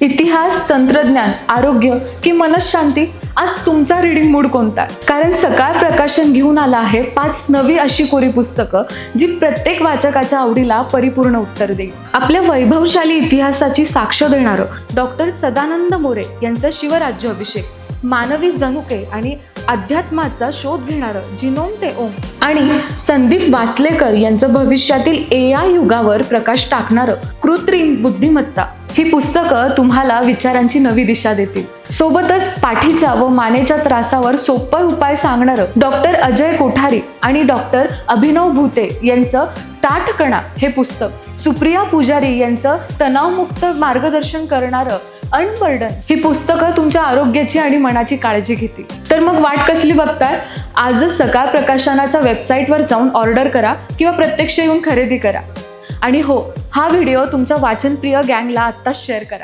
इतिहास, तंत्रज्ञान, आरोग्य की मनःशांती? आज तुमचा रीडिंग मूड कोणता? कारण सकाळ प्रकाशन घेऊन आला आहे 5 नवी अशी कोरी पुस्तकं जी प्रत्येक वाचकाच्या आवडीला परिपूर्ण उत्तर देईल. आपल्या वैभवशाली इतिहासाची साक्ष देणारं डॉक्टर सदानंद मोरे यांचा शिवराज्याभिषेक, मानवी जनुके आणि अध्यात्माचा शोध घेणारं जिनोम ते ओम आणि संदीप वासलेकर यांचं भविष्यातील AI युगावर प्रकाश टाकणारं कृत्रिम बुद्धिमत्ता ही पुस्तकं तुम्हाला विचारांची नवी दिशा देतील. सोबतच पाठीच्या व मानेच्या त्रासावर सोपा उपाय सांगणारं डॉक्टर अजय कोठारी आणि डॉक्टर अभिनव भूते यांचं टाटकणा हे पुस्तक, सुप्रिया पुजारी यांचं तणावमुक्त मार्गदर्शन करणारं अनबर्डन ही पुस्तकं तुमच्या आरोग्याची आणि मनाची काळजी घेतील. तर मग वाट कसली बघताय? आजच सकाळ प्रकाशनाच्या वेबसाईटवर जाऊन ऑर्डर करा किंवा प्रत्यक्ष येऊन खरेदी करा. आणि हो, हा व्हिडिओ तुमच्या वाचनप्रिय गँगला आत्ताच शेअर करा.